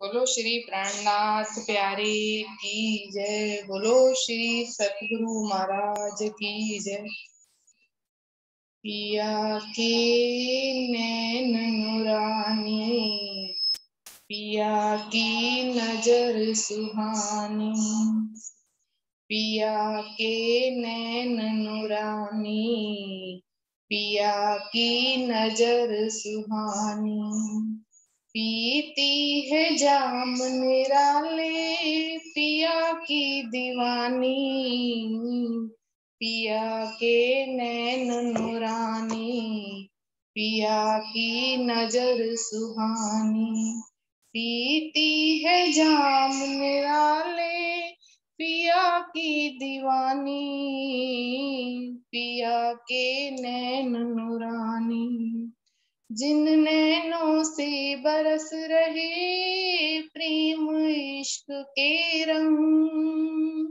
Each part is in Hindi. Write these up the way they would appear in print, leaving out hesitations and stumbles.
बोलो श्री प्राणनाथ प्यारे की जय। बोलो श्री सतगुरु महाराज की जय। पिया के नैन नुरानी, पिया की नजर सुहानी, पिया के नैन नुरानी, पिया की नजर सुहानी। पीती है जाम निराले, पिया की दीवानी, पिया के नैन नुरानी, पिया की नजर सुहानी। पीती है जाम निराले, पिया की दीवानी, पिया के नैन नुरानी। जिन नैनों से बरस रहे प्रेम इश्क के रंग,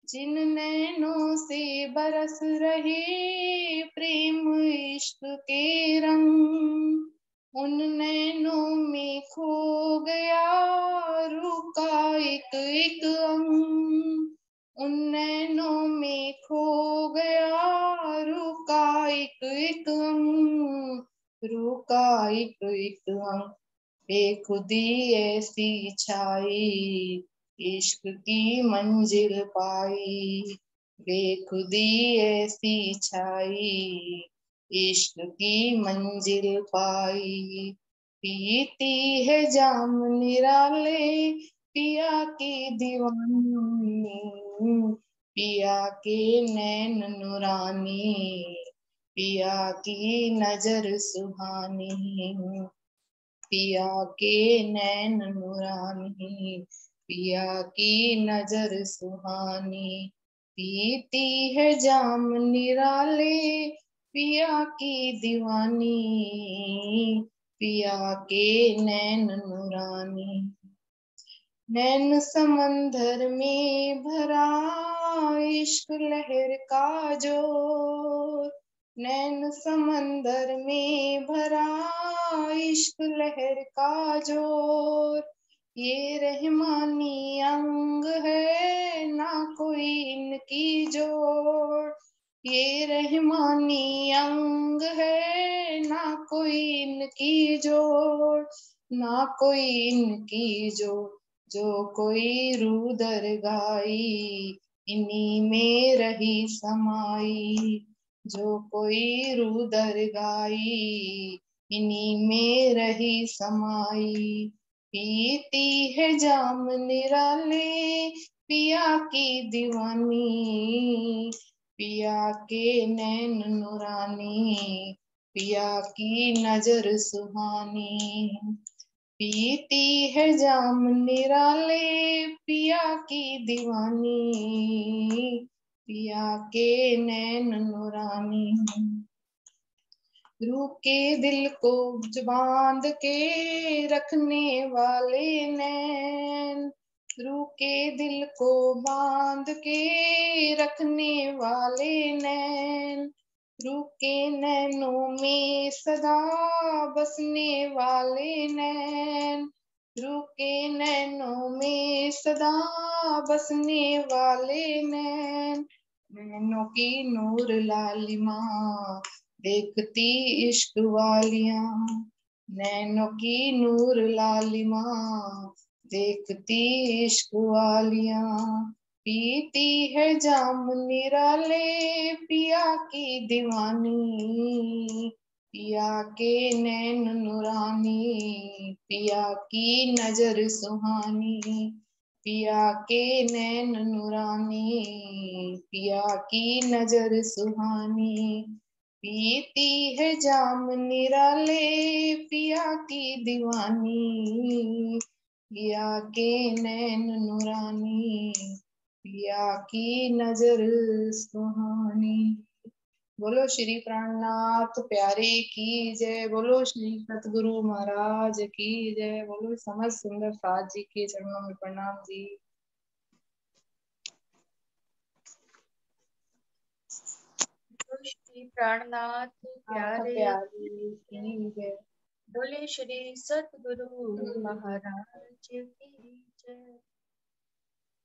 जिन नैनों से बरस रहे प्रेम इश्क के रंग, उन नैनों में खो गया रुका एक एक अंग, उन नैनों में खो गया रुका एक एक अंग, रुका एक एक अंग। बेखुदी ऐसी छाई, इश्क की मंजिल पाई, बेखुदी ऐसी छाई, इश्क की मंजिल पाई। पीती है जाम निराले, पिया की दीवानी, पिया के नैन नुरानी, पिया की नजर सुहानी, पिया के नैन नुरानी, पिया की नजर सुहानी। पीती है जाम निराले, पिया की दीवानी, पिया के नैन नुरानी। नैन समंदर में भरा इश्क लहर का जोर, नैन समंदर में भरा इश्क लहर का जोर। ये रहमानी अंग है ना कोई इनकी जोड़, ये रहमानी अंग है ना कोई इनकी जोड़, ना कोई इनकी जोड़। जो कोई रुदर गाई, इन्हीं में रही समाई, जो कोई रुदर गाई, इन्हीं में रही समाई। पीती है जाम निराले, पिया की दीवानी, पिया के नैन नुरानी, पिया की नजर सुहानी। पीती है जाम निराले, पिया की दीवानी, पिया के नैन नुरानी। रूह के दिल को बांध के रखने वाले नैन, रूह के दिल को बांध के रखने वाले नैन, रूह के नैनों में सदा बसने वाले नैन, रूह के नैनों में सदा बसने वाले नैन। नैनों की नूर लालिमा देखती इश्क वालियां, नैनों की नूर लालिमा देखती इश्क वालियां। पीती है जाम निराले, पिया की दीवानी, पिया के नैन नुरानी, पिया की नजर सुहानी, पिया के नैन नुरानी, पिया की नजर सुहानी। पीती है जाम निराले, पिया की दीवानी, पिया के नैन नुरानी, पिया की नजर सुहानी। बोलो श्री प्राणनाथ प्यारे की जय। बोलो श्री सतगुरु महाराज की जय। बोलो समस्त सुंदर साथ जी के चरणों में प्रणाम जी। श्री प्राणनाथ प्यारे प्यारे की जय। बोले श्री सतगुरु महाराज की जय।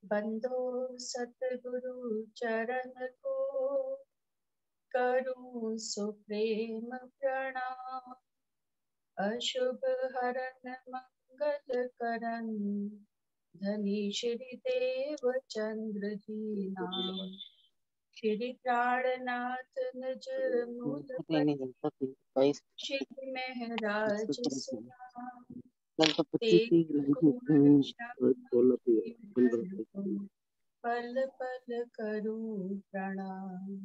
बंदो सतगुरु चरण को करूं सुप्रेम प्रणाम। अशुभ हरन मंगल करन धनी श्री देव चंद्र जी नाम। श्री प्राणनाथ निज मूल श्री महराज सुनाम। पल पल करूं प्रणाम।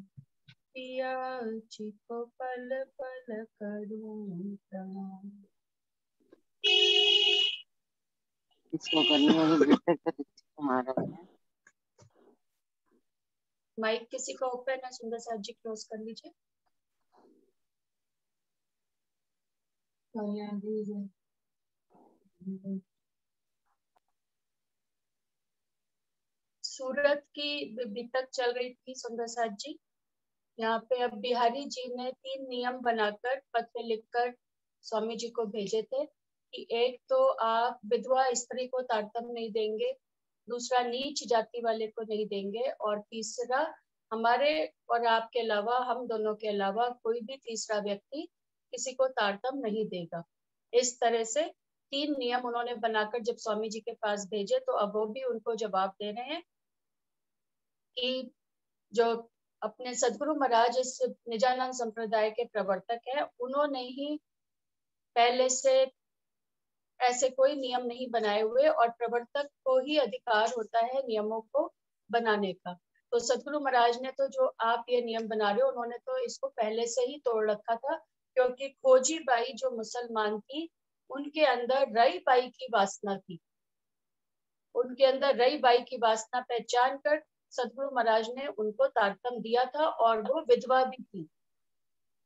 पिया जी को पल पल करूं प्रणाम। इसको करने वाले बेटे का महाराज है। माइक किसी का ओपन है? सुंदर साथ जी क्लोज कर लीजिए। सूरत की बीतक चल रही थी सुंदर साथ जी। यहाँ पे अब बिहारी जी ने 3 नियम बनाकर पत्र लिखकर स्वामी जी को भेजे थे कि एक तो आप विधवा स्त्री को तारतम्य नहीं देंगे, दूसरा नीच जाति वाले को नहीं देंगे, और तीसरा हमारे और आपके अलावा, हम दोनों के अलावा कोई भी तीसरा व्यक्ति किसी को तारतम्य नहीं देगा। इस तरह से 3 नियम उन्होंने बनाकर जब स्वामी जी के पास भेजे, तो अब वो भी उनको जवाब दे रहे हैं कि जो अपने सदगुरु महाराज इस निजानंद संप्रदाय के प्रवर्तक है, उन्होंने ही पहले से ऐसे कोई नियम नहीं बनाए हुए, और प्रवर्तक को ही अधिकार होता है नियमों को बनाने का। तो सदगुरु महाराज ने तो जो आप ये नियम बना रहे हो, उन्होंने तो इसको पहले से ही तोड़ रखा था, क्योंकि खोजी बाई जो मुसलमान थी, उनके अंदर रई बाई की वासना थी। उनके अंदर रई बाई की वासना पहचान कर सदगुरु महाराज ने उनको तारतम्य दिया था, और वो विधवा भी थी।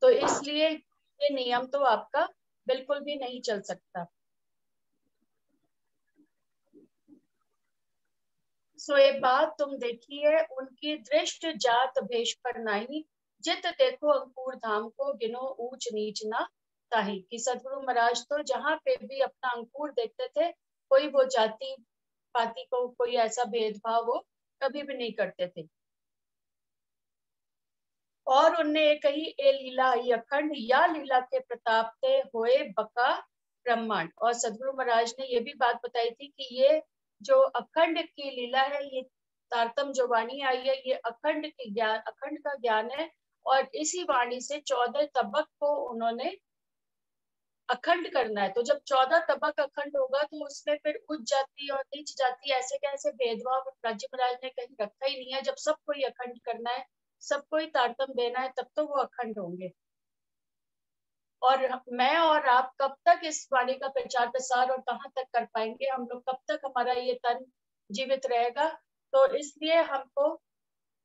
तो इसलिए ये नियम तो आपका बिल्कुल भी नहीं चल सकता। सो एक बात तुम देखिए, उनकी दृष्ट जात भेष पर नाही, जित देखो अंकुर धाम को गिनो ऊंच नीच ना ताही। कि सदगुरु महाराज तो जहाँ पे भी अपना अंकुर देखते थे, कोई वो जाति पाति को कोई ऐसा भेदभाव वो कभी भी नहीं करते थे। और उनने कही ए लीला आई अखंड, या लीला के प्रताप ते होए बका ब्रह्मांड। और सदगुरु महाराज ने ये भी बात बताई थी कि ये जो अखंड की लीला है, ये तारतम जो वाणी आई है, ये अखंड की ज्ञान, अखंड का ज्ञान है। और इसी वाणी से 14 तबक को उन्होंने अखंड करना है। तो जब 14 तबक अखंड होगा, तो उसमें फिर उच्च जाति और नीच जाति ऐसे कैसे भेदभाव राज्य महाराज ने कहीं रखा ही नहीं है। जब सबको ही अखंड करना है, सबको ही तारतम्य देना है, तब तो वो अखंड होंगे। और मैं और आप कब तक इस वाणी का प्रचार प्रसार और कहाँ तक कर पाएंगे? हम लोग कब तक, हमारा ये तन जीवित रहेगा? तो इसलिए हमको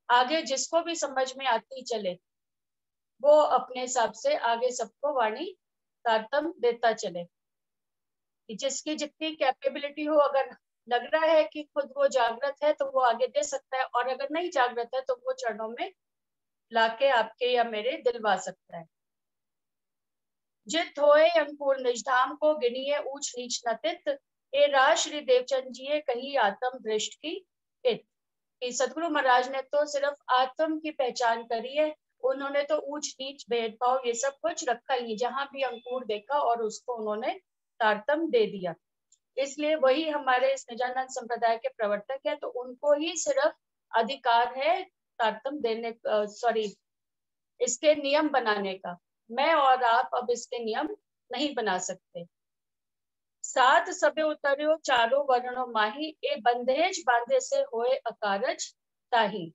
आगे जिसको भी समझ में आती चले, वो अपने हिसाब से आगे सबको वाणी तारतम्य देता चले। जिसकी जितनी कैपेबिलिटी हो, अगर लग रहा है कि खुद वो जागृत है, तो वो आगे दे सकता है, और अगर नहीं जागृत है, तो वो चरणों में लाके आपके या मेरे दिलवा सकता है। जित होए अंकुर निजधाम को गिनिए ऊंच नीच नतित, ए राज श्री देवचंद जी कही आत्म दृष्ट की इत। कि सदगुरु महाराज ने तो सिर्फ आत्म की पहचान करी है, उन्होंने तो ऊंच नीच भेदभाव ये सब कुछ रखा ही नहीं। जहां भी अंकुर देखा और उसको उन्होंने तारतम्य दे दिया। इसलिए वही हमारे इस निजानंद संप्रदाय के प्रवर्तक है, तो उनको ही सिर्फ अधिकार है तारतम्य देने, सॉरी, इसके नियम बनाने का। मैं और आप अब इसके नियम नहीं बना सकते। सात सबे उतर्यो चारों वर्णों माही, ए बंदेज बांधे से होए अकारज ताही।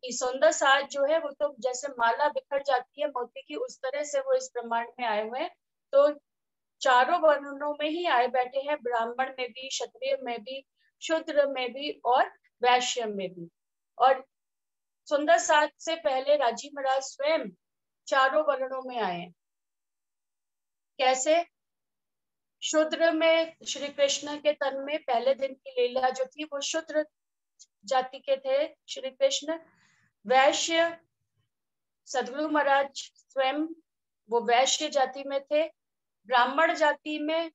कि सुंदर साज जो है, वो तो जैसे माला बिखर जाती है मोती की, उस तरह से वो इस ब्रह्मांड में आए हुए हैं। तो चारों वर्णों में ही आए बैठे हैं, ब्राह्मण में भी, क्षत्रिय में भी, शूद्र में भी, और वैश्य में भी। और सुंदर साज से पहले राजी महाराज स्वयं चारों वर्णों में आए हैं। कैसे? शूद्र में श्री कृष्ण के तन में पहले दिन की लीला जो थी, वो शूद्र जाति के थे श्री कृष्ण। वैश्य, सदगुरु महाराज स्वयं वो वैश्य जाति में थे। ब्राह्मण जाति में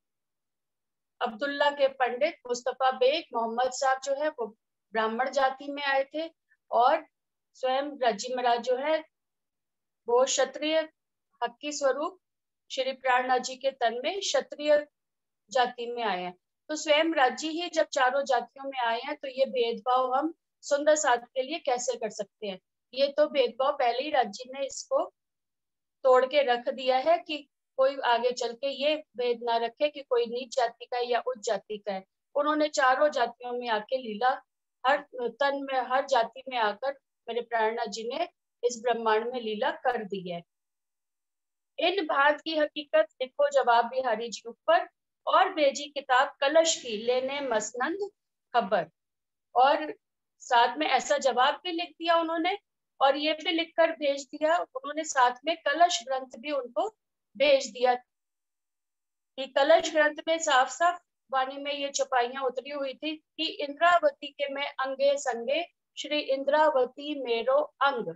अब्दुल्ला के पंडित मुस्तफा बेग मोहम्मद साहब जो है वो ब्राह्मण जाति में आए थे, और स्वयं रज्जी महाराज जो है वो क्षत्रिय हक्की स्वरूप श्री प्राणनाथ जी के तन में क्षत्रिय जाति में आए हैं। तो स्वयं राज्य ही जब चारों जातियों में आए हैं तो ये भेदभाव हम सुंदर साथ के लिए कैसे कर सकते हैं? ये तो भेदभाव पहले ही राज्य ने इसको तोड़ के रख दिया है कि कोई आगे चल के ये भेद ना रखे कि कोई नीच जाति का है या उच्च जाति का है। उन्होंने चारों जातियों में आके लीला हर तन में हर जाति में आकर मेरे प्राणनाथ जी ने इस ब्रह्मांड में लीला कर दी है। इन बात की हकीकत लिखो जवाब बिहारी जी ऊपर, और भेजी किताब कलश की लेने मसनंद खबर। और साथ में ऐसा जवाब भी लिख दिया उन्होंने, और ये भी लिखकर भेज दिया उन्होंने, साथ में कलश ग्रंथ भी उनको भेज दिया कि कलश ग्रंथ में साफ साफ वाणी में ये छपाइयां उतरी हुई थी कि इंद्रावती के मैं अंगे संगे श्री इंद्रावती मेरो अंग,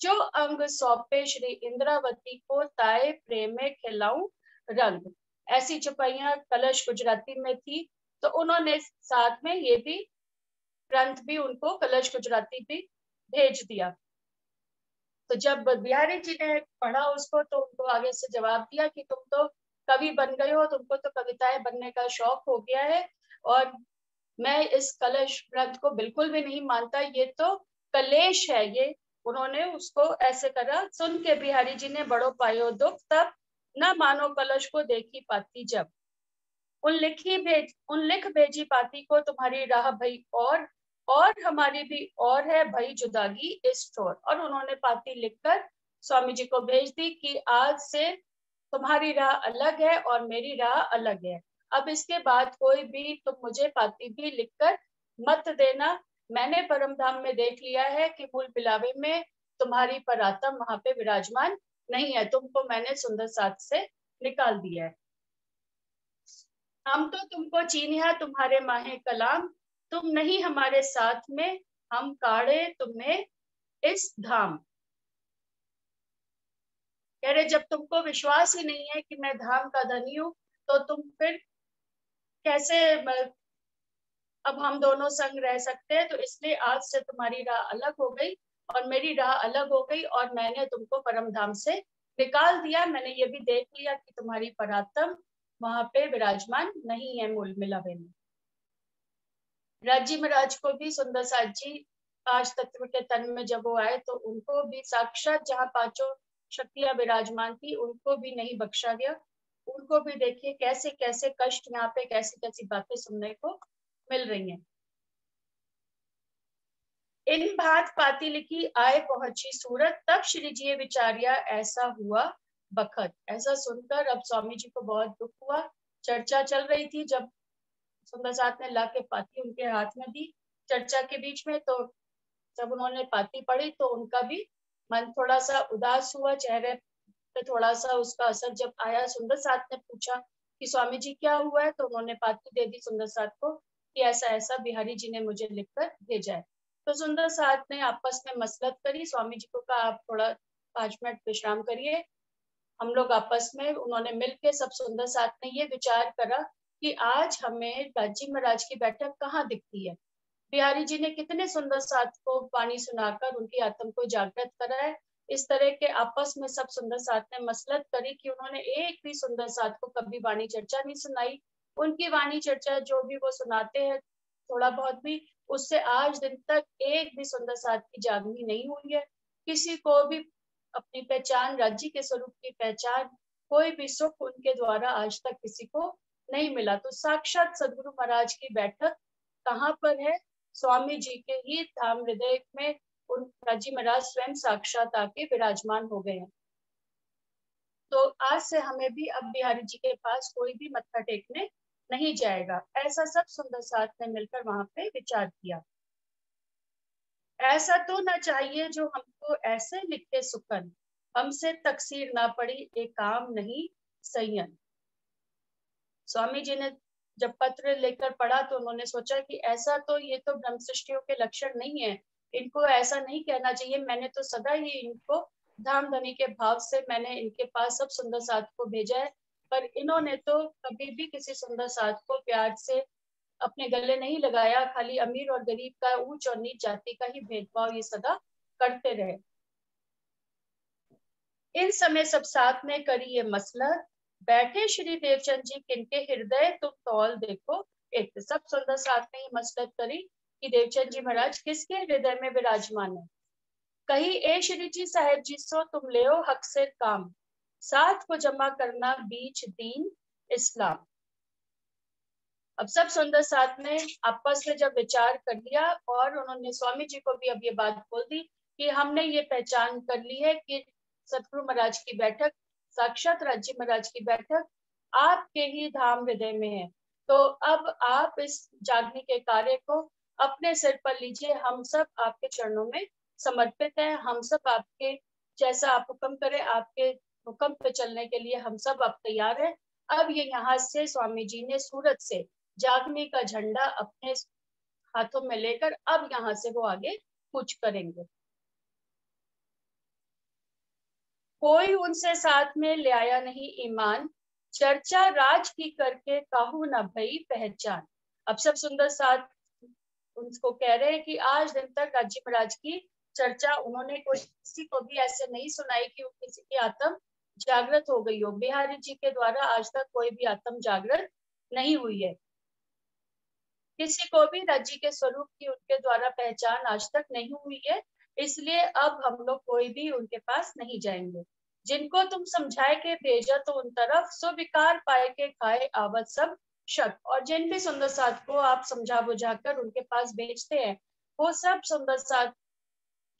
जो अंग सौंपे श्री इंद्रावती को ताए प्रेमे खिलाऊं रंग। ऐसी छपाइयां कलश गुजराती में थी, तो उन्होंने साथ में ये भी ग्रंथ भी उनको कलश गुजराती भी भेज दिया। तो जब बिहारी जी ने पढ़ा उसको तो उनको आगे से जवाब दिया कि तुम तो कवि बन गए हो, तुमको तो कविताएं बनने का शौक हो गया है, और मैं इस कलश ग्रंथ को बिल्कुल भी नहीं मानता, ये तो कलेश है। ये उन्होंने उसको ऐसे करा। सुन के बिहारी जी ने बड़ो पायो दुख, तब न मानो कलश को देखी पाती जब। उन लिख भेजी पाती को तुम्हारी राह भई, और हमारी भी और है भई जुदागी इस ठोर। और उन्होंने पाती लिखकर स्वामी जी को भेज दी कि आज से तुम्हारी राह अलग है और मेरी राह अलग है। अब इसके बाद कोई भी तुम मुझे पाती भी लिखकर मत देना। मैंने परम धाम में देख लिया है कि मूल बिलावे में तुम्हारी परात्म वहां पे विराजमान नहीं है, तुमको मैंने सुंदर साथ से निकाल दिया है। हम तो तुमको चीनिया तुम्हारे माहे कलाम, तुम नहीं हमारे साथ में, हम काढ़े तुम्हें इस धाम। कह रहे जब तुमको विश्वास ही नहीं है कि मैं धाम का धनी हूं, तो तुम फिर कैसे अब हम दोनों संग रह सकते हैं? तो इसलिए आज से तुम्हारी राह अलग हो गई और मेरी राह अलग हो गई, और मैंने तुमको परम धाम से निकाल दिया। मैंने ये भी देख लिया कि तुम्हारी परात्म वहां पे विराजमान नहीं है मूल मिलावे में। राज्य महाराज को भी सुंदर साथ जी 5 तत्व के तन में जब वो आए तो उनको भी साक्षात जहाँ 5 शक्तियां विराजमान थी उनको भी नहीं बख्शा गया। उनको भी देखिए कैसे कैसे कष्ट यहाँ पे कैसी कैसी बातें सुनने को मिल रही हैं। इन भात पाती लिखी आए पहुंची सूरत, तब श्री जी विचारिया ऐसा हुआ बखत। ऐसा सुनकर अब स्वामी जी को बहुत दुख हुआ। चर्चा चल रही थी, जब सुंदर साथ ने ला के पाती उनके हाथ में दी चर्चा के बीच में, तो जब उन्होंने पाती पढ़ी तो उनका भी मन थोड़ा सा उदास हुआ, चेहरे पे थोड़ा सा उसका असर जब आया। सुंदर साथ ने पूछा कि स्वामी जी क्या हुआ है, तो उन्होंने पाती दे दी सुंदर साथ को कि ऐसा ऐसा बिहारी जी ने मुझे लिखकर भेजा है। तो सुंदर साथ ने आपस में मसलत करी, स्वामी जी को कहा आप थोड़ा 5 मिनट विश्राम करिए। हम लोग आपस में उन्होंने मिलकर सब सुंदर साथ ने ये विचार करा कि आज हमें राज्य महाराज की बैठक कहाँ दिखती है। बिहारी जी ने कितने सुंदर साथ को वाणी सुनाकर उनकी आत्म को जागृत करा है। इस तरह के आपस में सब सुंदर साथ ने मसलत करी कि उन्होंने एक भी सुंदर साथ को कभी वाणी चर्चा नहीं सुनाई। उनकी वाणी चर्चा जो भी वो सुनाते हैं थोड़ा बहुत भी, उससे आज दिन तक एक भी सुंदर साथ की जागनी नहीं हुई है। किसी को भी अपनी पहचान राज्य के स्वरूप की पहचान कोई भी सुख उनके द्वारा आज तक किसी को नहीं मिला। तो साक्षात सदगुरु महाराज की बैठक कहाँ पर है? स्वामी जी के ही धाम हृदय में उन राज्य महाराज स्वयं साक्षात आके विराजमान हो गए हैं। तो आज से हमें भी अब बिहारी जी के पास कोई भी मत्था टेकने नहीं जाएगा। ऐसा सब सुंदर साथ ने मिलकर वहां पे विचार किया। ऐसा तो ना चाहिए जो हमको ऐसे लिखे सुकन, हमसे तकसीर ना पड़ी एक काम नहीं सयन। स्वामी जी ने जब पत्र लेकर पढ़ा तो उन्होंने सोचा कि ऐसा तो ये तो ब्रह्म सृष्टियों के लक्षण नहीं है, इनको ऐसा नहीं कहना चाहिए। मैंने तो सदा ही इनको धाम धनी के भाव से मैंने इनके पास सब सुंदर साथ को भेजा है। पर इन्होंने तो कभी भी किसी सुंदर साथ को प्यार से अपने गले नहीं लगाया, खाली अमीर और गरीब का, ऊंच और नीच जाति का ही भेदभाव ये सदा करते रहे। इन समय सब साथ में करी ये मसलत, बैठे श्री देवचंद जी किनके हृदय तुम तौल देखो। एक सब सुंदर साथ में ये मसलत करी कि देवचंद जी महाराज किसके हृदय में विराजमान है। कही ए श्री जी साहेब जी सो तुम ले हक से काम, साथ को जमा करना बीच दीन इस्लाम। अब सब सुंदर साथ ने आपस में जब विचार कर लिया और उन्होंने स्वामी जी को भी अब ये बात बोल दी कि हमने ये पहचान कर ली है कि सतगुरु महाराज की बैठक, साक्षात राज्य महाराज की बैठक आपके ही धाम हृदय में है। तो अब आप इस जागने के कार्य को अपने सिर पर लीजिए, हम सब आपके चरणों में समर्पित हैं। हम सब आपके जैसा आप हुक्म करें, आपके हुक्म पे चलने के लिए हम सब अब तैयार हैं। अब ये यहाँ से स्वामी जी ने सूरत से जागने का झंडा अपने हाथों में लेकर अब यहाँ से वो आगे कूच करेंगे। कोई उनसे साथ में ले आया नहीं ईमान, चर्चा राज की करके काहू न भई पहचान। अब सब सुंदर साथ उनको कह रहे हैं कि आज दिन तक राज्य महाराज की चर्चा उन्होंने कोई किसी को भी ऐसे नहीं सुनाई कि किसी की आत्म जागृत हो गई हो। बिहारी जी के द्वारा आज तक कोई भी आत्म जागृत नहीं हुई है। किसी को भी राज्य के स्वरूप की उनके द्वारा पहचान आज तक नहीं हुई है, इसलिए अब हम लोग कोई भी उनके पास नहीं जाएंगे। जिनको तुम समझाए के भेजा तो उन तरफ, सो विकार पाए के खाए आवत सब शक। और जिन भी सुंदर साथ को आप समझा बुझाकर उनके पास भेजते हैं, वो सब सुंदर साथ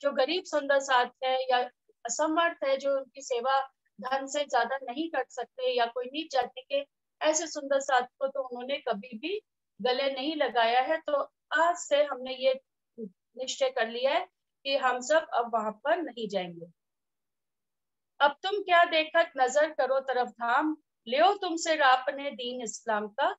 जो गरीब सुंदर साथ है या असमर्थ है, जो उनकी सेवा धन से ज्यादा नहीं कर सकते, या कोई नीच जाति के, ऐसे सुंदर साथ को तो उन्होंने कभी भी गले नहीं लगाया है। तो आज से हमने ये निश्चय कर लिया है कि हम सब अब वहां पर नहीं जाएंगे। अब तुम क्या देखत नजर करो तरफ धाम, ले तुमसे रापने दीन इस्लाम का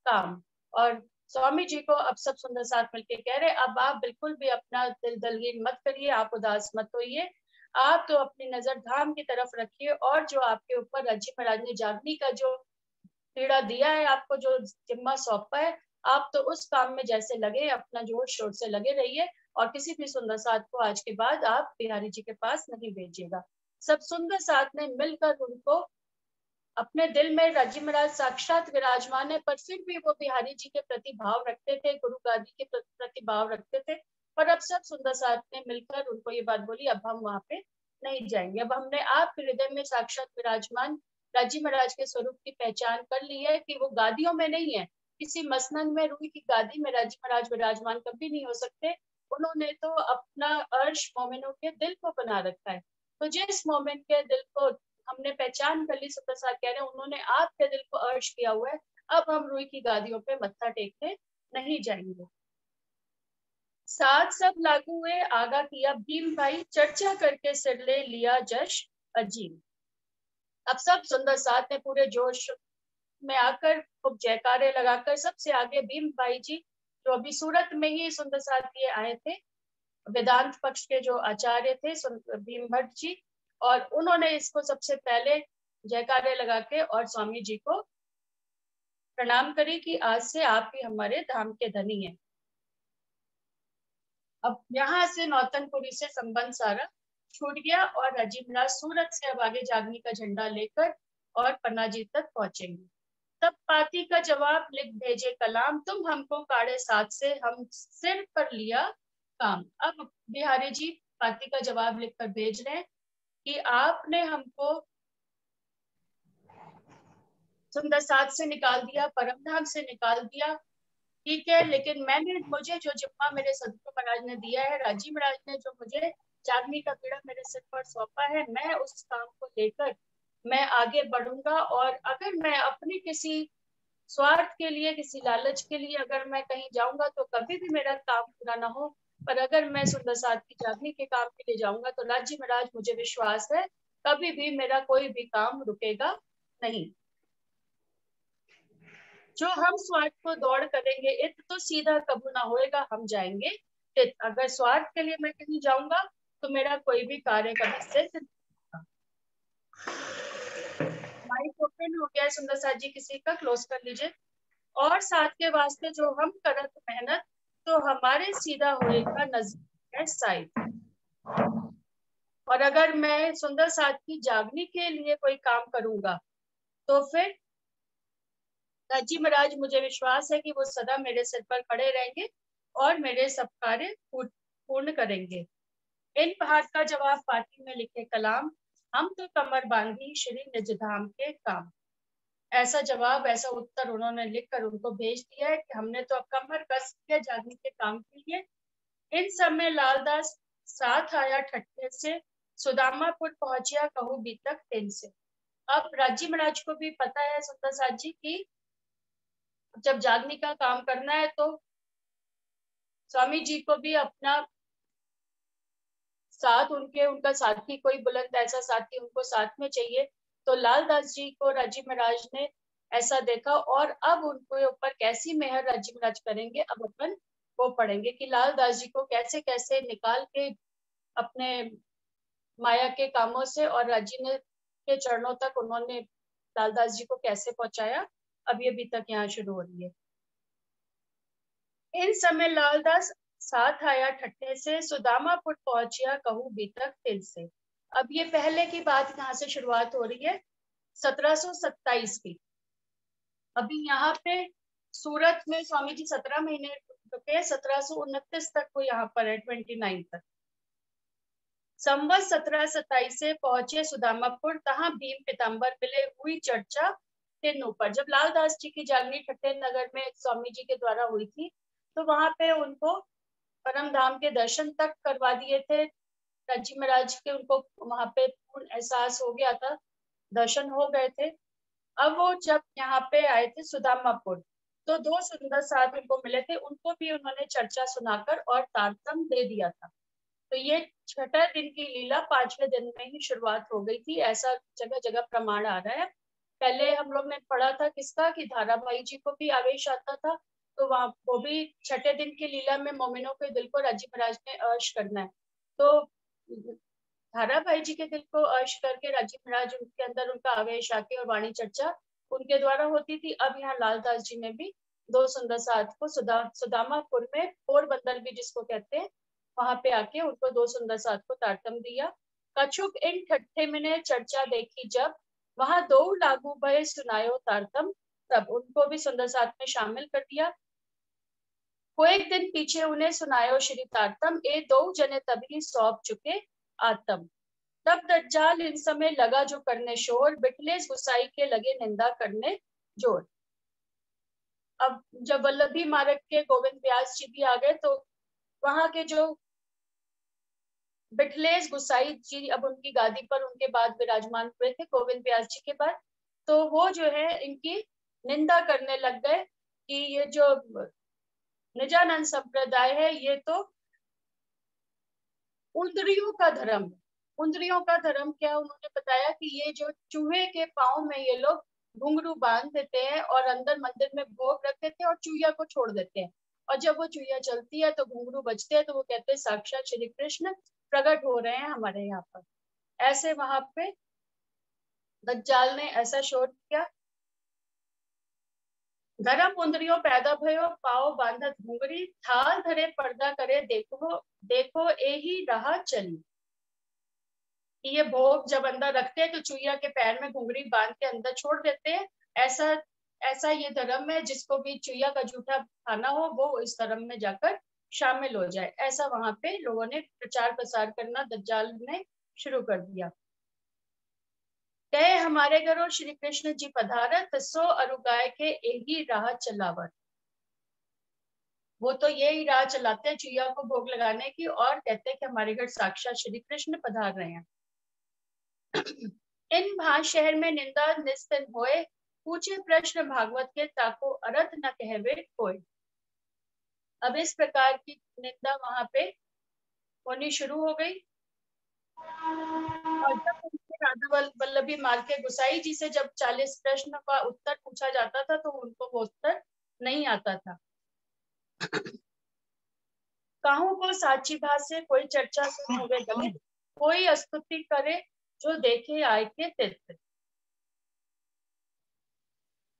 काम। और स्वामी जी को अब सब सुंदर साथ मिलके कह रहे, अब आप बिल्कुल भी अपना दिल दलगीर मत करिए, आप उदास मत होइए, आप तो अपनी नजर धाम की तरफ रखिए। और जो आपके ऊपर राज्य महाराज ने जागनी का जो पीड़ा दिया है, आपको जो जिम्मा सौंपा है, आप तो उस काम में जैसे लगे, अपना जोर शोर से लगे रहिए। और किसी भी सुंदर साथ को आज के बाद आप बिहारी जी के पास नहीं भेजिएगा। सब सुंदर साथ ने मिलकर उनको अपने दिल में राज्य महाराज साक्षात विराजमान है, पर फिर भी वो बिहारी जी के प्रति भाव रखते थे, गुरु गादी के प्रति भाव रखते थे। पर अब सब सुंदर साथ ने मिलकर उनको ये बात बोली, अब हम वहां पे नहीं जाएंगे। अब हमने आपके हृदय में साक्षात विराजमान राज्य महाराज के स्वरूप की पहचान कर ली है कि वो गादियों में नहीं है, किसी मसनद में रूई की गादी में राज्य महाराज विराजमान कभी नहीं हो सकते। उन्होंने तो अपना अर्श मोमिनों के दिल को बना रखा है। तो जिस मोमिन के दिल को हमने पहचान कर ली, सुंदर साथ कह रहे हैं, उन्होंने आपके दिल को अर्श किया हुआ है, अब हम रूई की गादियों पे मत्था टेकने नहीं जाएंगे। साथ सब लागू हुए, आगा किया भीम भाई, चर्चा करके सिर ले लिया जश अजीम। अब सब सुंदर साथ ने पूरे जोश में आकर खूब जयकारे लगाकर सबसे आगे भीम भाई जी, जो अभी सूरत में ही सुंदर साथ ये आए थे, वेदांत पक्ष के जो आचार्य थे भीम भट्ट जी, और उन्होंने इसको सबसे पहले जयकारे लगा के और स्वामी जी को प्रणाम करी कि आज से आप ही हमारे धाम के धनी हैं। अब यहाँ से नौतनपुरी से संबंध सारा छूट गया और राजीव महाराज सूरत से अब आगे जागनी का झंडा लेकर और पन्ना जी तक पहुंचेंगे। तब पाती का जवाब लिख भेजे कलाम, तुम हमको काढ़े साथ से हम सिर पर लिया काम। अब बिहारी जी पाती का जवाब लिखकर भेज रहे हैं कि आपने हमको सुंदर साथ से निकाल दिया, परमधाम से निकाल दिया, ठीक है, लेकिन मुझे जो जिम्मा मेरे सदगुरु महाराज ने दिया है, राजीव महाराज ने जो मुझे जागनी का पीड़ा मेरे सिर पर सौंपा है, मैं उस काम को लेकर मैं आगे बढ़ूंगा। और अगर मैं अपनी किसी स्वार्थ के लिए, किसी लालच के लिए अगर मैं कहीं जाऊंगा तो कभी भी मेरा काम पूरा ना हो, पर अगर मैं सुंदर साथ की जागनी के काम के लिए जाऊंगा तो राज्य महाराज, मुझे विश्वास है, कभी भी मेरा कोई भी काम रुकेगा नहीं। जो हम स्वार्थ को दौड़ करेंगे इत, तो सीधा कबू ना होएगा, हम जाएंगे इत। अगर स्वार्थ के लिए मैं कहीं जाऊंगा तो मेरा कोई भी कार्य कभी सिद्ध नहीं होगा। माइक ओपन हो गया है सुंदर साथ जी, किसी का क्लोज कर लीजिए। और साथ के वास्ते जो हम करत मेहनत, तो हमारे सीधा होएगा नजर है साइड। और अगर मैं सुंदर साथ की जागने के लिए कोई काम करूंगा तो फिर दाजी महाराज, मुझे विश्वास है कि वो सदा मेरे सिर पर खड़े रहेंगे और मेरे सब कार्य पूर्ण करेंगे। इन बात का जवाब पाती में लिखे कलाम, हम तो कमर बांधी श्री निज धाम के काम। ऐसा जवाब, ऐसा उत्तर उन्होंने लिखकर उनको भेज दिया है कि हमने तो अब कमर कस के जागने के काम के लिए। इन सब में लालदास साथ आया ठट्ठे से, सुदामापुर पहुंचिया कहूँ बीतक दिन से। अब राजी महाराज को भी पता है सुंदर साथ जी की जब जागने का काम करना है तो स्वामी जी को भी अपना साथ, उनका साथी कोई बुलंद ऐसा साथी उनको साथ में चाहिए। तो लालदास जी को राजी महाराज ने ऐसा देखा और अब उनके ऊपर कैसी मेहर राजी महाराज करेंगे, अब अपन वो पढ़ेंगे कि लालदास जी को कैसे कैसे निकाल के अपने माया के कामों से और राजी ने के चरणों तक उन्होंने लालदास जी को कैसे पहुंचाया। अब ये भी तक यहाँ शुरू हो रही है। इन समय लालदास साथ आया ठट्ठे से, सुदामापुर पहुंचिया कहूँ बीतक तिल से। अब ये पहले की बात कहाँ से शुरुआत हो रही है, 1727 की। अभी यहाँ पे सूरत में स्वामी जी 17 महीने रुके, 1729 तक वो यहाँ पर है, 29 तक। संवत 1727 से पहुंचे सुदामापुर, तहाँ भीम पिताम्बर मिले, हुई चर्चा तीन ऊपर। जब लालदास जी की जागनी ठट्ठे नगर में स्वामी जी के द्वारा हुई थी तो वहां पे उनको परम धाम के दर्शन तक करवा दिए थे राजी महाराज के। उनको वहां पे पूर्ण एहसास हो गया था, दर्शन हो गए थे। अब वो जब यहाँ पे आए थे सुदामापुर तो दो सुंदर साथ उनको मिले थे, उनको भी उन्होंने चर्चा सुनाकर और तारतम दे दिया था। तो ये छठा दिन की लीला 5वें दिन में ही शुरुआत हो गई थी, ऐसा जगह जगह प्रमाण आ रहा है। पहले हम लोग ने पढ़ा था किसका कि धाराभाई जी को भी आवेश आता था, तो वहां वो भी छठे दिन की लीला में मोमिनों के दिल को राजी महाराज ने अर्श करना है। तो धाराभाई जी के दिल को अर्श करके राजी महाराज उनके अंदर उनका आवेश आके और वाणी चर्चा उनके द्वारा होती थी। अब यहाँ लालदास जी ने भी दो सुंदर साथ को सुदामापुर में, पोरबंदर भी जिसको कहते हैं, वहां पे आके उनको दो सुंदर साथ को तारतम दिया। कछुक इन ठट्ठे में चर्चा देखी जब, वहां दो लागू भय सुनायो तारतम तब। उनको भी सुंदर साथ में शामिल कर दिया। को एक दिन पीछे उन्हें सुनायो श्री तारतम, ए दो जने तभी सौंप चुके आत्म। तब दज्जाल इन समय लगा जो करने शोर, बिठलेस गुसाई के लगे निंदा करने जोर। अब जब वल्लभी मार्ग के गोविंद व्यास जी भी आ गए तो वहां के जो बिठलेस गुसाई जी अब उनकी गादी पर उनके बाद विराजमान हुए थे गोविंद व्यास जी के बाद, तो वो जो है इनकी निंदा करने लग गए कि ये जो निजानंद संप्रदाय है ये तो उंदरियों का धर्म है। उंदरियों का धर्म क्या, उन्होंने बताया कि ये जो चूहे के पाँव में ये लोग घुंघरू बांध देते हैं और अंदर मंदिर में भोग रख देते हैं और चूहिया को छोड़ देते हैं, और जब वो चूहिया चलती है तो घुंघरू बजते हैं, तो वो कहते हैं साक्षात श्री कृष्ण प्रकट हो रहे हैं हमारे यहाँ पर। ऐसे वहां पे दज्जाल ने ऐसा शोर किया, धर्म उंदरियों पैदा भयो, पाओ बांधत घुंघरी, थाल धरे पर्दा करे देखो देखो एही राह चली। ये भोग जब अंदर रखते हैं तो चुईया के पैर में घुंघरी बांध के अंदर छोड़ देते हैं। ऐसा ऐसा ये धर्म है, जिसको भी चुईया का जूठा खाना हो वो इस धर्म में जाकर शामिल हो जाए। ऐसा वहां पे लोगों ने प्रचार प्रसार करना दज्जाल ने शुरू कर दिया। कहे हमारे घरों श्री कृष्ण जी पधारत, सो अरुगाय के एही राह चलावत। वो तो यही राह चलाते हैं चुईया को भोग लगाने की, और कहते हैं कि हमारे घर साक्षात श्री कृष्ण पधार रहे हैं। इन भान शहर में निंदा निस्तिन होए, पूछे प्रश्न भागवत के ताको अर्थ न कहवे कोई। अब इस प्रकार की निंदा वहां पे होनी शुरू हो गई। और जब उनके राधा वल्लभी मार के गुसाई जी से जब 40 प्रश्न का उत्तर पूछा जाता था तो उनको वो उत्तर नहीं आता था। काहू को साची भात से कोई चर्चा सुन होवे गले, कोई स्तुति करे जो देखे आए के तीर्थ।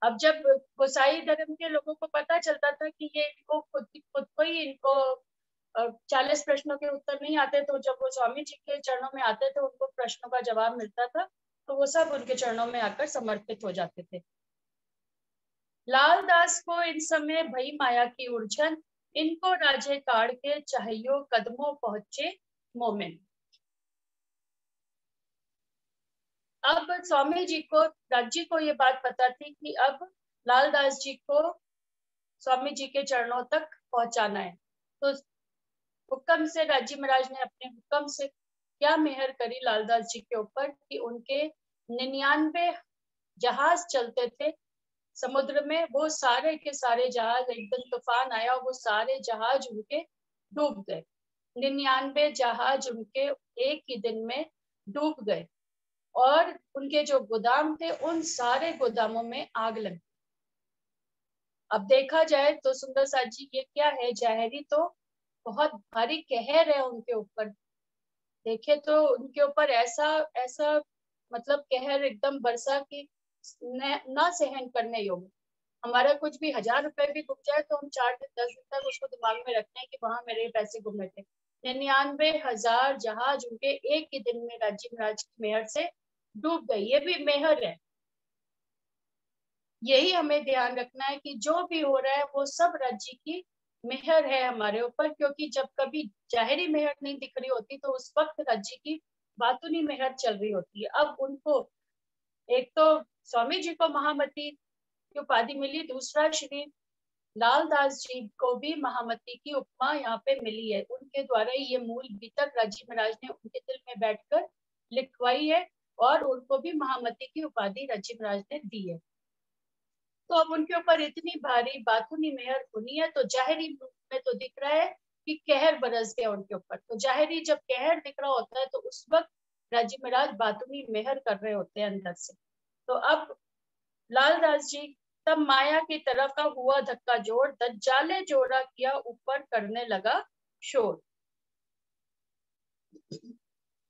अब जब गोसाई धर्म के लोगों को पता चलता था कि ये इनको खुद को ही इनको 40 प्रश्नों के उत्तर नहीं आते, तो जब वो स्वामी जी के चरणों में आते थे, उनको प्रश्नों का जवाब मिलता था, तो वो सब उनके चरणों में आकर समर्पित हो जाते थे। लाल दास को इन समय भई माया की उलझन, इनको राजे काड़ के चाहियो कदमों पहुंचे मोमिन। अब स्वामी जी को, राज्य को ये बात पता थी कि अब लालदास जी को स्वामी जी के चरणों तक पहुंचाना है। तो हुक्म से राज्य महाराज ने अपने हुक्म से क्या मेहर करी लालदास जी के ऊपर कि उनके 99 जहाज चलते थे समुद्र में, वो सारे के सारे जहाज, एकदम तूफान आया, वो सारे जहाज उनके डूब गए। 99 जहाज उनके एक ही दिन में डूब गए और उनके जो गोदाम थे उन सारे गोदामों में आग लगी। अब देखा जाए तो सुंदर साथ जी, ये क्या है, जहरी तो बहुत भारी कहर है उनके ऊपर। देखे तो उनके ऊपर ऐसा ऐसा मतलब कहर एकदम बरसा की ना सहन करने योग्य। हमारा कुछ भी 1000 रुपए भी डूब जाए तो हम 4 दिन 10 दिन तक उसको दिमाग में रखते हैं कि वहां मेरे पैसे घूमे थे। 99,000 जहाज उनके एक ही दिन में राज्य महाराज की मेहर से डूब गई। ये भी मेहर है। यही हमें ध्यान रखना है कि जो भी हो रहा है वो सब राज्य की मेहर है हमारे ऊपर, क्योंकि जब कभी जाहिरी मेहर नहीं दिख रही होती तो उस वक्त राज्य की बातूनी मेहर चल रही होती है। अब उनको एक तो स्वामी जी को महामती की उपाधि मिली, दूसरा श्री लालदास जी को भी महामती की उपमा यहाँ पे मिली है। उनके द्वारा ये मूल बीतक राज्य महाराज ने उनके दिल में बैठकर लिखवाई है और उनको भी महामती की उपाधि राज्य महाराज ने दी है। तो अब उनके ऊपर इतनी भारी बातूनी मेहर हुई है, तो जाहिरी में तो दिख रहा है कि कहर बरस गया उनके ऊपर। तो जाहिरी जब कहर दिख रहा होता है तो उस वक्त राज्य महाराज बातूनी मेहर कर रहे होते हैं अंदर से। तो अब लालदास जी तब माया की तरफ का हुआ धक्का जोड़, दज्जाले जोड़ा किया ऊपर करने लगा शोर।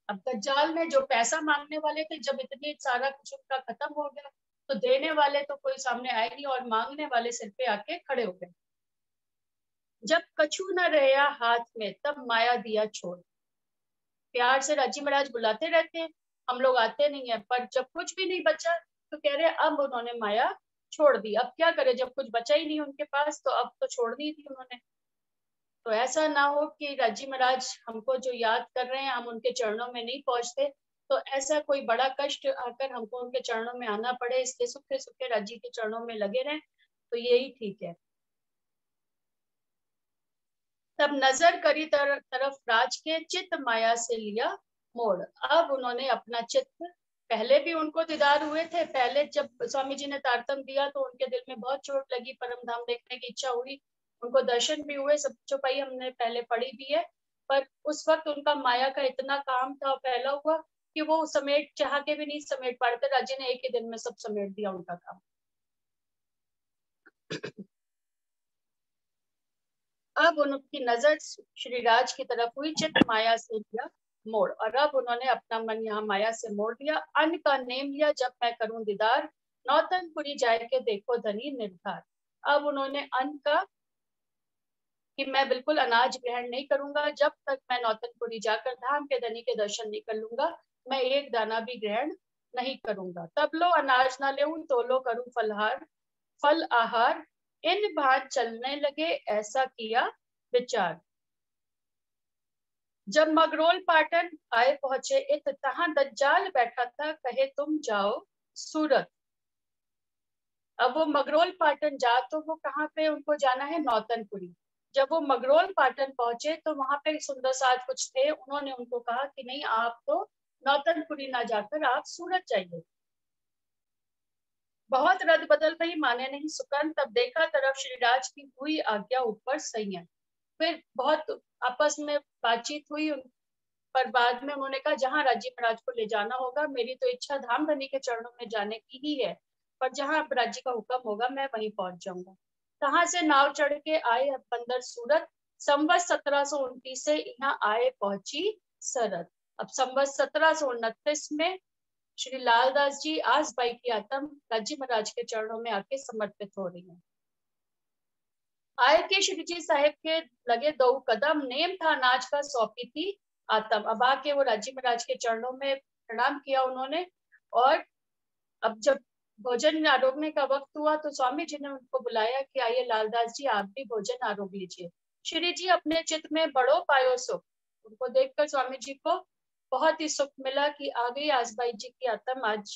अब दज्जाल ने जो पैसा मांगने वाले थे, जब इतनी सारा कुछ उनका खत्म हो गया तो देने वाले तो कोई सामने आए नहीं और मांगने वाले सिर पे आके खड़े हो गए। जब कछु न रहा हाथ में तब माया दिया छोड़। प्यार से राज्य महाराज बुलाते रहते हैं, हम लोग आते नहीं है, पर जब कुछ भी नहीं बचा तो कह रहे अब उन्होंने माया छोड़ दी। अब क्या करे, जब कुछ बचा ही नहीं उनके पास तो अब तो छोड़ दी थी उन्होंने। तो ऐसा ना हो कि राज्य महाराज हमको जो याद कर रहे हैं हम उनके चरणों में नहीं पहुंचते, तो ऐसा कोई बड़ा कष्ट आकर हमको उनके चरणों में आना पड़े, इसके सूखे सूखे राज्य के चरणों में लगे रहें, तो यही ठीक है। तब नजर करी तरफ राज के, चित्त माया से लिया मोड़। अब उन्होंने अपना चित्त, पहले भी उनको दीदार हुए थे, पहले जब स्वामी जी ने तारतम दिया तो उनके दिल में बहुत चोट लगी, परम धाम देखने की इच्छा हुई, उनको दर्शन भी हुए, सब चौपाई हमने पहले पढ़ी भी है। पर उस वक्त उनका माया का इतना काम था, फैला हुआ, कि वो समेट चाह के भी नहीं समेट पाते। राज्य ने एक ही दिन में सब समेट दिया उनका काम। अब उनकी नजर श्री राज की तरफ हुई, चित्त माया से लिया मोड़, और अब उन्होंने अपना मन यहाँ माया से मोड़ दिया। अन्न का नेम लिया जब मैं करूं दीदार, नौतनपुरी जाए के देखो धनी निर्धार। अब उन्होंने अन्न का कि मैं बिल्कुल अनाज ग्रहण नहीं करूंगा, जब तक मैं नौतनपुरी जाकर धाम के धनी के दर्शन नहीं कर लूंगा, मैं एक दाना भी ग्रहण नहीं करूंगा। तब लो अनाज ना ले, तो लो करूं फल आहार, इन भात चलने लगे ऐसा किया विचार। जब मगरोल पाटन आए पहुंचे इत, तहां दज्जाल बैठा था, कहे तुम जाओ सूरत। अब वो मगरोल पाटन जा, तो वो कहाँ पे उनको जाना है, नौतनपुरी। जब वो मगरोल पाटन पहुंचे तो वहां पे सुंदर साथ कुछ थे, उन्होंने उनको कहा कि नहीं, आप तो नौतनपुरी ना जाकर आप सूरत जाइए। बहुत रद बदल रही, माने नहीं सुकन, तब देखा तरफ श्रीराज की हुई आज्ञा ऊपर संयम। फिर बहुत आपस में बातचीत हुई, पर बाद में उन्होंने कहा जहां राज्य महाराज को ले जाना होगा, मेरी तो इच्छा धाम धनी के चरणों में जाने की ही है, पर जहां राज्य का हुक्म होगा मैं वहीं पहुंच जाऊंगा। कहाँ से नाव चढ़ के आए बंदर सूरत, संवत 1729 से यहाँ आए पहुंची सरत। अब संवत 1729 में श्री लालदास जी आज बाई की आत्म राजी महाराज के चरणों में आके समर्पित हो रही है। आए के श्री जी साहेब के लगे 2 कदम, नेम था अनाज का सौंपी थी आत्म। अब आके वो राजी महाराज के चरणों में प्रणाम किया उन्होंने। और अब जब भोजन आरोगने का वक्त हुआ तो स्वामी जी ने उनको बुलाया कि आइए लालदास जी, आप भी भोजन आरोग लीजिए। श्री जी अपने चित्त में बड़ो पायो सुख। उनको देखकर स्वामी जी को बहुत ही सुख मिला कि आ गई आसबाई जी की आत्म आज।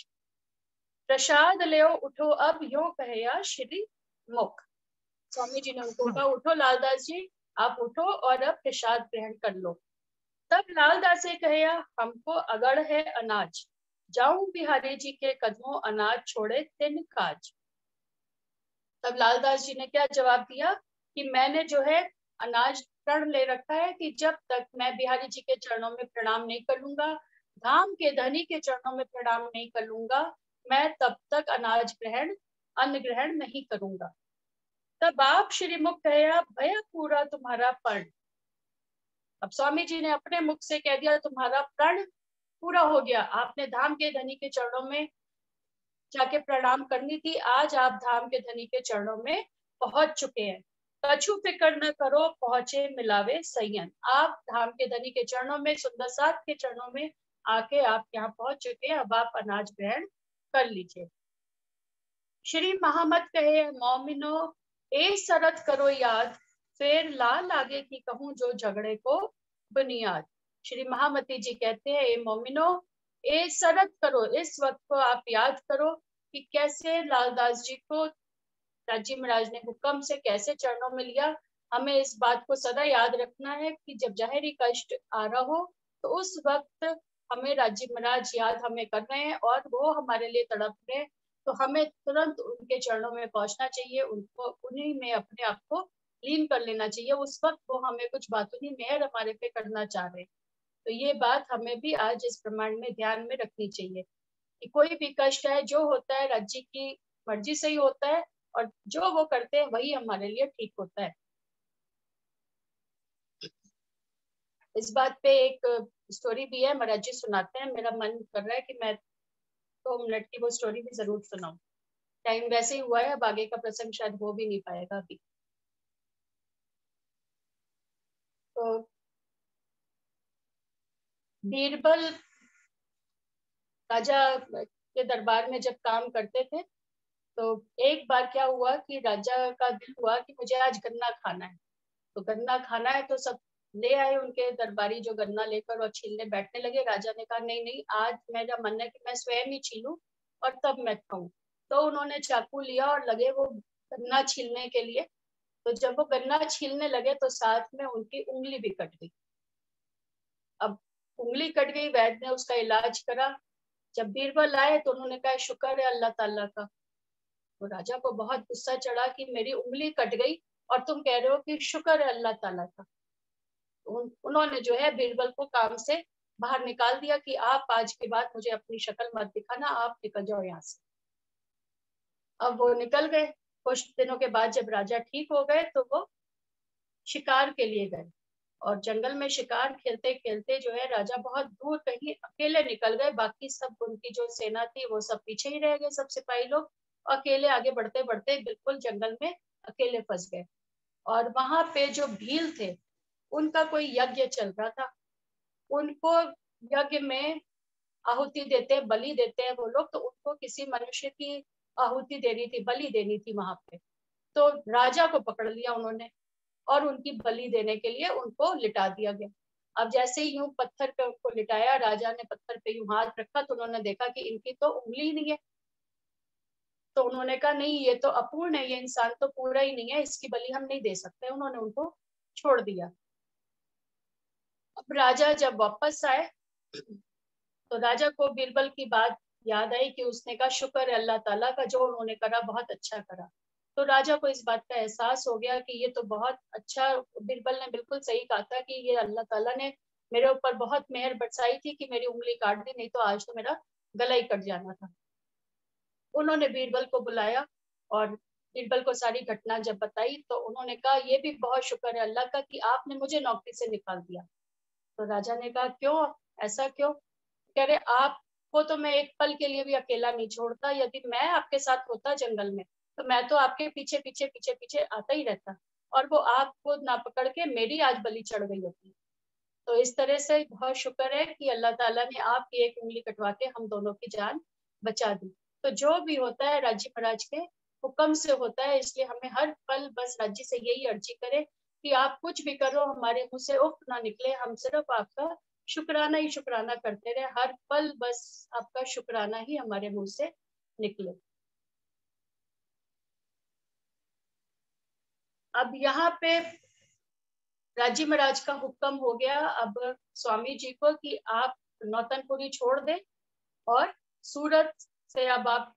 प्रसाद ले उठो अब यो कहया श्री मुख। स्वामी जी ने उनको कहा, उठो लालदास जी, आप उठो और अब प्रसाद ग्रहण कर लो। तब लालदास से कहया, हमको अगड़ है अनाज, जाऊं बिहारी जी के कदमों अनाज छोड़े तिन काज। तब लालदास जी ने क्या जवाब दिया कि मैंने जो है अनाज प्रण ले रखा है कि जब तक मैं बिहारी जी के चरणों में प्रणाम नहीं कर लूंगा, धाम के धनी के चरणों में प्रणाम नहीं कर लूंगा, मैं तब तक अन्न ग्रहण नहीं करूंगा। तब आप श्री मुख कहया, भया पूरा तुम्हारा पर्ण। अब स्वामी जी ने अपने मुख से कह दिया, तुम्हारा प्रण पूरा हो गया। आपने धाम के धनी के चरणों में जाके प्रणाम करनी थी, आज आप धाम के धनी के चरणों में पहुंच चुके हैं। कछु फिक्र न करो, पहुंचे मिलावे सयन। आप धाम के धनी के चरणों में, सुंदर साथ के चरणों में आके आप यहाँ पहुंच चुके हैं। अब आप अनाज ग्रहण कर लीजिए। श्री महामत कहे, मोमिनो ए सरत करो याद, फिर ला लागे कि कहूं जो झगड़े को बुनियाद। श्री महामती जी कहते हैं, ए मोमिनो, ए सरत करो, इस वक्त को आप याद करो कि कैसे लालदास जी को राजी महाराज ने हुक्म से कैसे चरणों में लिया। हमें इस बात को सदा याद रखना है कि जब जहरी कष्ट आ रहा हो तो उस वक्त हमें राजी महाराज याद हमें कर रहे हैं और वो हमारे लिए तड़प रहे हैं, तो हमें तुरंत उनके चरणों में पहुंचना चाहिए, उनको उन्हीं में अपने आप को लीन कर लेना चाहिए। उस वक्त वो हमें कुछ बातों की मेहर हमारे पे करना चाह रहे हैं। तो ये बात हमें भी आज इस प्रमाण में ध्यान में रखनी चाहिए कि कोई भी कष्ट है, जो होता है राज्य की मर्जी से ही होता है और जो वो करते हैं वही हमारे लिए ठीक होता है। इस बात पे एक स्टोरी भी है, महाराज जी सुनाते हैं। मेरा मन कर रहा है कि मैं 2 मिनट की वो स्टोरी भी जरूर सुनाऊं। टाइम वैसे ही हुआ है, अब आगे का प्रसंग शायद हो भी नहीं पाएगा अभी। तो बीरबल राजा के दरबार में जब काम करते थे तो एक बार क्या हुआ कि राजा का दिल हुआ कि मुझे आज गन्ना खाना है। तो गन्ना खाना है तो सब ले आए उनके दरबारी जो गन्ना लेकर और छीलने बैठने लगे। राजा ने कहा, नहीं नहीं, आज मेरा मन है कि मैं स्वयं ही छीलूं और तब मैं खाऊं। तो उन्होंने चाकू लिया और लगे वो गन्ना छीलने के लिए। तो जब वो गन्ना छीलने लगे तो साथ में उनकी उंगली भी कट गई। अब उंगली कट गई, वैद्य ने उसका इलाज करा। जब बीरबल आए तो उन्होंने कहा, शुक्र है अल्लाह ताला का। तो राजा को बहुत गुस्सा चढ़ा कि मेरी उंगली कट गई और तुम कह रहे हो कि शुक्र है अल्लाह ताला का। उन्होंने जो है बीरबल को काम से बाहर निकाल दिया कि आप आज के बाद मुझे अपनी शक्ल मत दिखाना, आप निकल जाओ यहाँ से। अब वो निकल गए। कुछ दिनों के बाद जब राजा ठीक हो गए तो वो शिकार के लिए गए और जंगल में शिकार खेलते खेलते जो है राजा बहुत दूर कहीं अकेले निकल गए। बाकी सब उनकी जो सेना थी वो सब पीछे ही रह गए, सब सिपाही लोग। अकेले आगे बढ़ते बढ़ते बिल्कुल जंगल में अकेले फंस गए। और वहां पे जो भील थे उनका कोई यज्ञ चल रहा था। उनको यज्ञ में आहुति देते, बलि देते हैं वो लोग, तो उनको किसी मनुष्य की आहुति देनी थी, बलि देनी थी वहां पे। तो राजा को पकड़ लिया उन्होंने और उनकी बलि देने के लिए उनको लिटा दिया गया। अब जैसे ही यूं पत्थर पे उनको लिटाया, राजा ने पत्थर पे यूं हाथ रखा तो उन्होंने देखा कि इनकी तो उंगली ही नहीं है। तो उन्होंने कहा, नहीं ये तो अपूर्ण है, ये इंसान तो पूरा ही नहीं है, इसकी बलि हम नहीं दे सकते। उन्होंने उनको छोड़ दिया। अब राजा जब वापस आए तो राजा को बीरबल की बात याद आई कि उसने कहा, शुक्र है अल्लाह ताला का, जो उन्होंने करा बहुत अच्छा करा। तो राजा को इस बात का एहसास हो गया कि ये तो बहुत अच्छा, बीरबल ने बिल्कुल सही कहा था कि ये अल्लाह ताला ने मेरे ऊपर बहुत मेहर बरसाई थी कि मेरी उंगली काट दी, नहीं तो आज तो मेरा गला ही कट जाना था। उन्होंने बीरबल को बुलाया और बीरबल को सारी घटना जब बताई तो उन्होंने कहा, ये भी बहुत शुक्र है अल्लाह का कि आपने मुझे नौकरी से निकाल दिया। तो राजा ने कहा, क्यों, ऐसा क्यों? कह रहे, आपको वो तो मैं एक पल के लिए भी अकेला नहीं छोड़ता। यदि मैं आपके साथ होता जंगल में तो मैं तो आपके पीछे पीछे पीछे पीछे आता ही रहता, और वो आपको ना पकड़ के मेरी आज बलि चढ़ गई होती। तो इस तरह से बहुत शुक्र है कि अल्लाह ताला ने आपकी एक उंगली कटवा के हम दोनों की जान बचा दी। तो जो भी होता है राजी महाराज के हुक्म से होता है, इसलिए हमें हर पल बस राजी से यही अर्जी करें कि आप कुछ भी करो, हमारे मुंह से उफ ना निकले, हम सिर्फ आपका शुक्राना ही शुक्राना करते रहे, हर पल बस आपका शुक्राना ही हमारे मुंह से निकले। अब यहाँ पे राजी महाराज का हुक्म हो गया अब स्वामी जी को कि आप नौतनपुरी छोड़ दें और सूरत से अब आप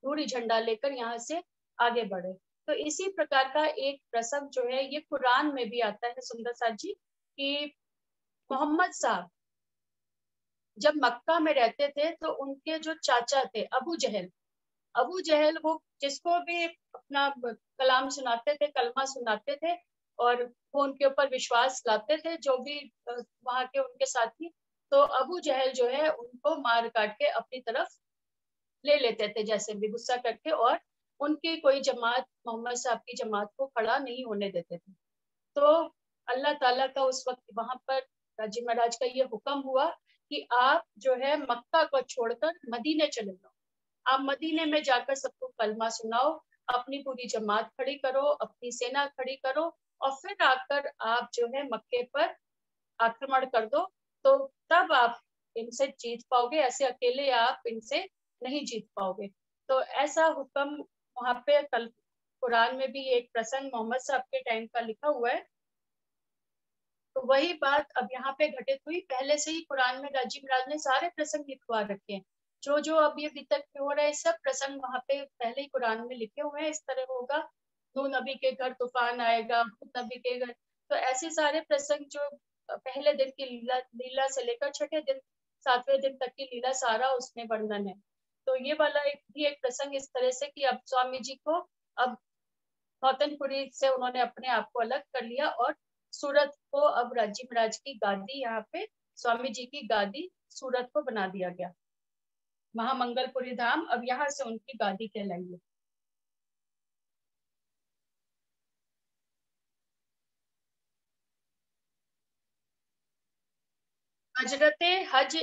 धूरी झंडा लेकर यहाँ से आगे बढ़े। तो इसी प्रकार का एक प्रसंग जो है ये कुरान में भी आता है सुंदर साथ जी, कि मोहम्मद साहब जब मक्का में रहते थे तो उनके जो चाचा थे अबू जहल वो जिसको भी अपना कलाम सुनाते थे, कलमा सुनाते थे, और वो उनके ऊपर विश्वास लाते थे जो भी वहां के उनके साथी। तो अबू जहल जो है उनको मार काट के अपनी तरफ ले लेते थे जैसे भी गुस्सा करके, और उनकी कोई जमात मोहम्मद साहब की जमात को खड़ा नहीं होने देते थे। तो अल्लाह ताला का उस वक्त वहां पर राजी महाराज का ये हुक्म हुआ कि आप जो है मक्का को छोड़कर मदीने चले जाओ, आप मदीने में जाकर सबको कलमा सुनाओ, अपनी पूरी जमात खड़ी करो, अपनी सेना खड़ी करो, और फिर आकर आप जो है मक्के पर आक्रमण कर दो। तो तब आप इनसे जीत पाओगे, ऐसे अकेले आप इनसे नहीं जीत पाओगे। तो ऐसा हुक्म वहां पे कल कुरान में भी एक प्रसंग मोहम्मद साहब के टाइम का लिखा हुआ है। तो वही बात अब यहाँ पे घटित हुई। पहले से ही कुरान में राजी महाराज ने सारे प्रसंग लिखवा रखे हैं, जो जो अब ये अभी तक हो रहा है सब प्रसंग वहां पे पहले ही कुरान में लिखे हुए हैं। इस तरह होगा, नूह नबी के घर तूफान आएगा, हूद नबी के घर, तो ऐसे सारे प्रसंग जो पहले दिन की लीला से लेकर छठे दिन 7वें दिन तक की लीला सारा उसमें वर्णन है। तो ये वाला एक प्रसंग इस तरह से कि अब स्वामी जी को अब नौतनपुरी से उन्होंने अपने आप को अलग कर लिया, और सूरत को अब राजी महाराज की गादी, यहाँ पे स्वामी जी की गादी सूरत को बना दिया गया। महामंगलपुरी धाम अब यहाँ से उनकी गादी कहलाएगी। हजरत हज